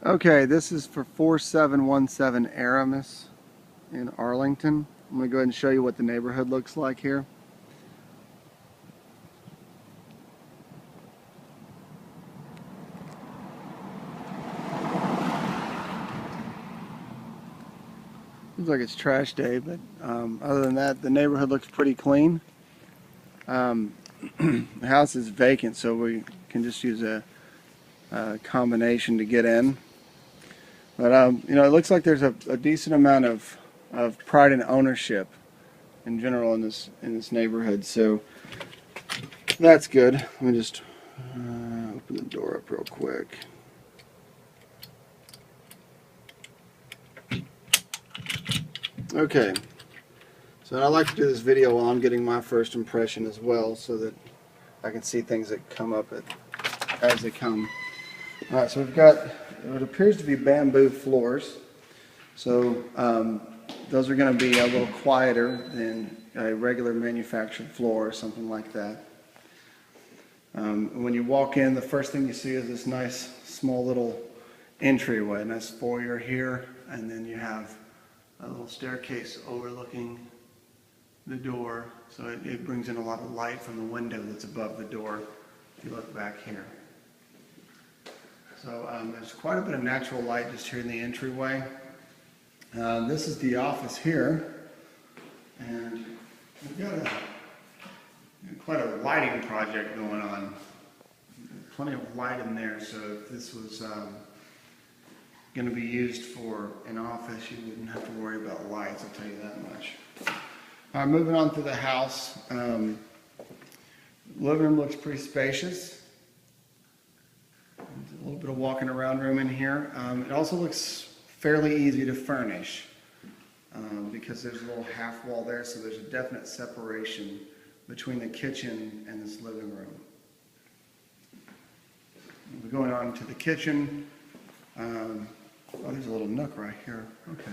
Okay, this is for 4717 Aramis in Arlington. I'm going to go ahead and show you what the neighborhood looks like here. Looks like it's trash day, but other than that, the neighborhood looks pretty clean. The house is vacant, so we can just use a combination to get in. But it looks like there's a decent amount of pride and ownership in general in this neighborhood. So that's good. Let me just open the door up real quick. Okay, so I like to do this video while I'm getting my first impression as well, so that I can see things that come up as they come. All right, so we've got what appears to be bamboo floors. So those are going to be a little quieter than a regular manufactured floor or something like that. When you walk in, the first thing you see is this nice small little entryway, nice foyer here, and then you have a little staircase overlooking the door, so it brings in a lot of light from the window that's above the door if you look back here. So there's quite a bit of natural light just here in the entryway. This is the office here, and we've got quite a lighting project going on. Plenty of light in there, so if this was going to be used for an office, you wouldn't have to worry about lights, I'll tell you that much. All right, moving on to the house. Living room looks pretty spacious. There's a little bit of walking around room in here. It also looks fairly easy to furnish because there's a little half wall there, so there's a definite separation between the kitchen and this living room. We're going on to the kitchen. Oh, there's a little nook right here. Okay.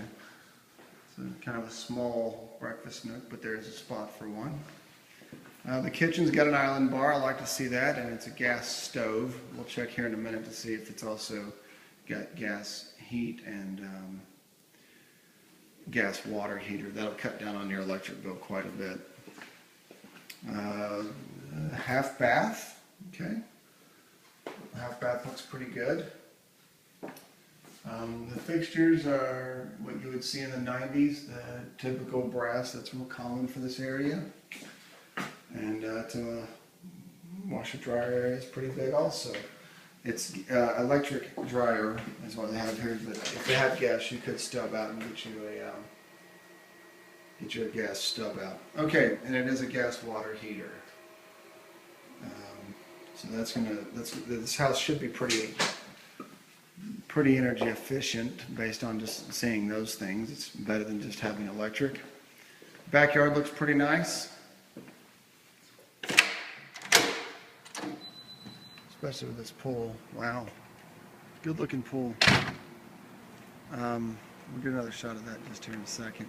So kind of a small breakfast nook, but there's a spot for one. The kitchen's got an island bar. I like to see that, and it's a gas stove. We'll check here in a minute to see if it's also got gas heat and gas water heater. That'll cut down on your electric bill quite a bit. Half bath. Okay. Half bath looks pretty good. The fixtures are what you would see in the 90s, the typical brass that's real common for this area. And to washer dryer area is pretty big also. It's electric dryer is what they have here, but if they had gas, you could stub out and get you a gas stub out. Okay, and it is a gas water heater. So this house should be pretty energy efficient based on just seeing those things. It's better than just having electric. Backyard looks pretty nice, especially with this pool. Wow, good looking pool. We'll get another shot of that just here in a second.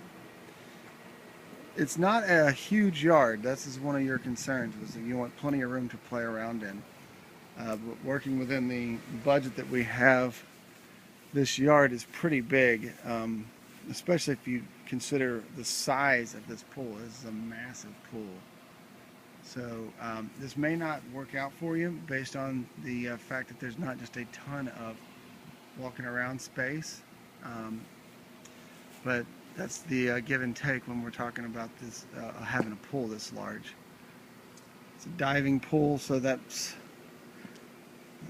It's not a huge yard. This is one of your concerns, was that you want plenty of room to play around in. But working within the budget that we have, this yard is pretty big, especially if you consider the size of this pool. This is a massive pool. So this may not work out for you based on the fact that there's not just a ton of walking around space. But that's the give and take when we're talking about this having a pool this large. It's a diving pool, so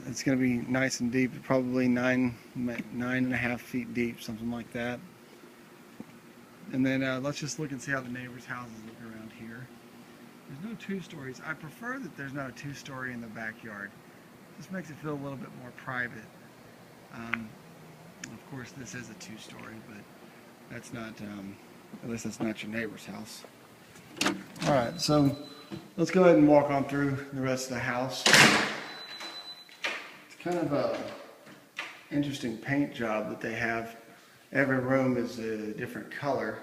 it's going to be nice and deep, probably 9.5 feet deep, something like that. And then let's just look and see how the neighbors' houses look around here. There's no two stories. I prefer that there's not a two-story in the backyard. This makes it feel a little bit more private. Of course, this is a two-story, but that's not, at least that's not your neighbor's house. All right, so let's go ahead and walk on through the rest of the house. It's kind of a interesting paint job that they have. Every room is a different color,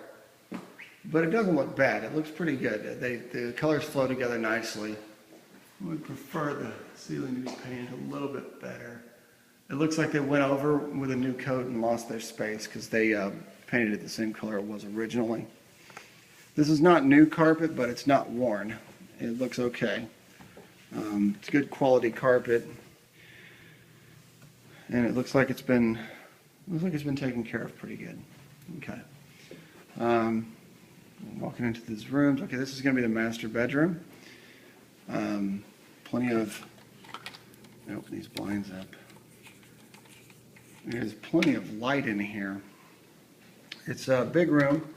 but it doesn't look bad. It looks pretty good. The colors flow together nicely. I would prefer the ceiling to be painted a little bit better. It looks like they went over with a new coat and lost their space because they painted it the same color it was originally. This is not new carpet, but it's not worn. It looks okay. It's good quality carpet, and it looks like it's been taken care of pretty good. Okay. Walking into these rooms. Okay, this is going to be the master bedroom. Plenty of. Let me open these blinds up. There's plenty of light in here. It's a big room.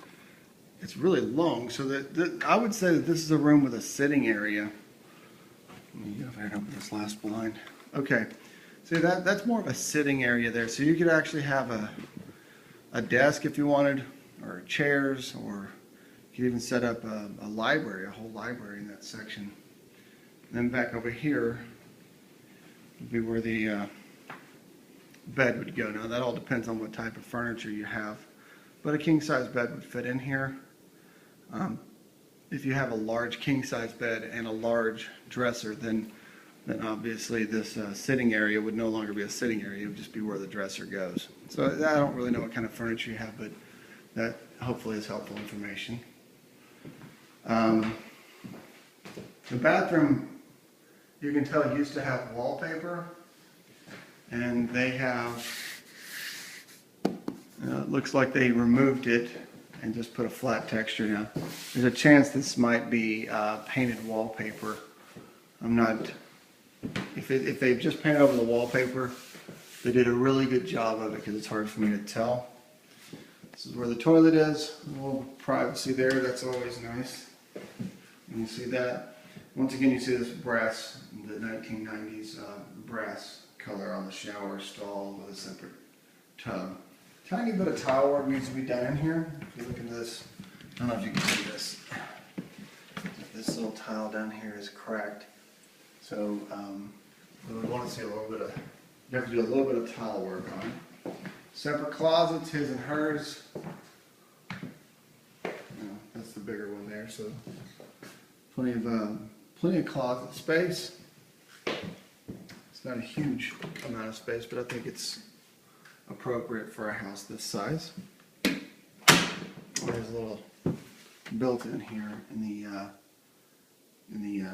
It's really long, so that I would say that this is a room with a sitting area. Let me go ahead and open this last blind. Okay, see that's more of a sitting area there. So you could actually have a desk if you wanted, or chairs, or you could even set up a library, a whole library in that section. And then back over here would be where the bed would go. Now that all depends on what type of furniture you have, but a king-size bed would fit in here. If you have a large king-size bed and a large dresser, then obviously this sitting area would no longer be a sitting area. It would just be where the dresser goes. So I don't really know what kind of furniture you have, but that hopefully is helpful information. The bathroom, you can tell, used to have wallpaper, and they have, it looks like they removed it and just put a flat texture now. There's a chance this might be painted wallpaper. I'm not, if they've just painted over the wallpaper, they did a really good job of it because it's hard for me to tell. This is where the toilet is, a little privacy there, that's always nice. And you see that. Once again, you see this brass, the 1990s brass color on the shower stall with a separate tub. Tiny bit of tile work needs to be done in here. If you look into this, I don't know if you can see this. This little tile down here is cracked. So we want to see a little bit of, you have to do a little bit of tile work on it. Separate closets, his and hers. That's the bigger one there. So plenty of closet space. It's not a huge amount of space, but I think it's appropriate for a house this size. There's a little built-in here in the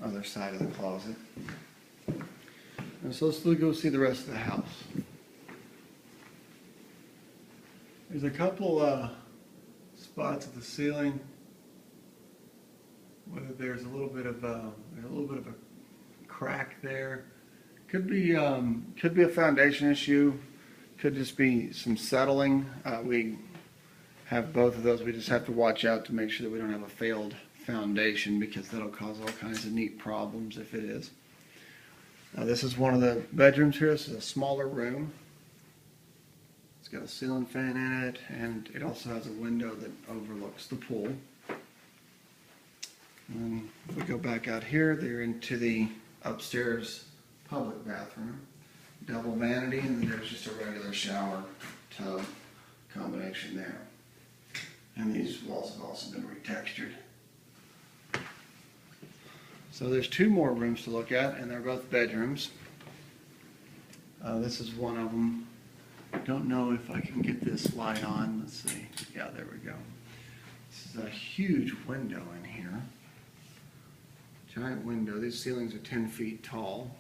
other side of the closet. And so let's go see the rest of the house. There's a couple spots at the ceiling where there's a little bit of a crack there. Could be a foundation issue. Could just be some settling. We have both of those. We just have to watch out to make sure that we don't have a failed foundation, because that'll cause all kinds of neat problems if it is. This is one of the bedrooms here. This is a smaller room. It's got a ceiling fan in it, and it also has a window that overlooks the pool. And if we go back out here, they're into the upstairs public bathroom. Double vanity, and then there's just a regular shower tub combination there. And these walls have also been retextured. So there's two more rooms to look at, and they're both bedrooms. This is one of them. I don't know if I can get this light on. Let's see. Yeah, there we go. This is a huge window in here. Giant window. These ceilings are 10 feet tall.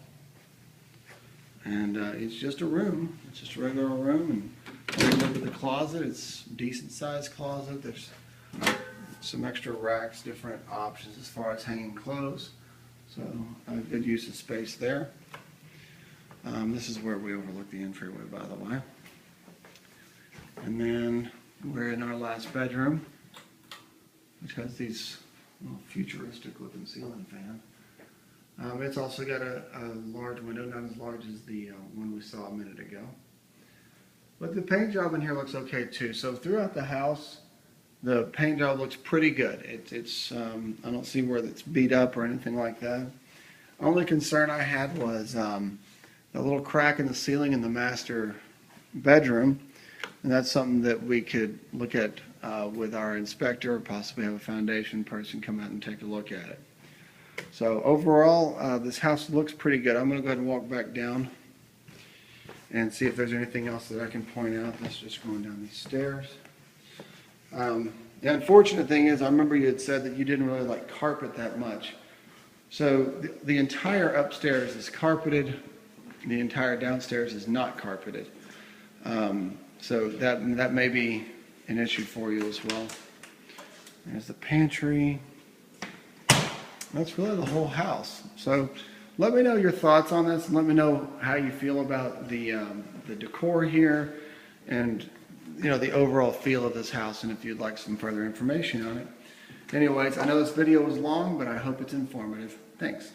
And it's just a room. It's just a regular room. And when you look at the closet, it's a decent sized closet. There's some extra racks, different options as far as hanging clothes. So a good use of space there. This is where we overlook the entryway, by the way. And then we're in our last bedroom, which has these futuristic looking ceiling fan. It's also got a large window, not as large as the one we saw a minute ago. But the paint job in here looks okay too. So throughout the house, the paint job looks pretty good. I don't see where it's beat up or anything like that. Only concern I had was the little crack in the ceiling in the master bedroom. And that's something that we could look at with our inspector, or possibly have a foundation person come out and take a look at it. So overall, this house looks pretty good. I'm going to go ahead and walk back down and see if there's anything else that I can point out. This is just going down these stairs. The unfortunate thing is, I remember you had said that you didn't really like carpet that much. So the entire upstairs is carpeted. The entire downstairs is not carpeted. So that may be an issue for you as well. There's the pantry. That's really the whole house. So let me know your thoughts on this, and let me know how you feel about the decor here, and the overall feel of this house, and if you'd like some further information on it. Anyways, I know this video was long, but I hope it's informative. Thanks.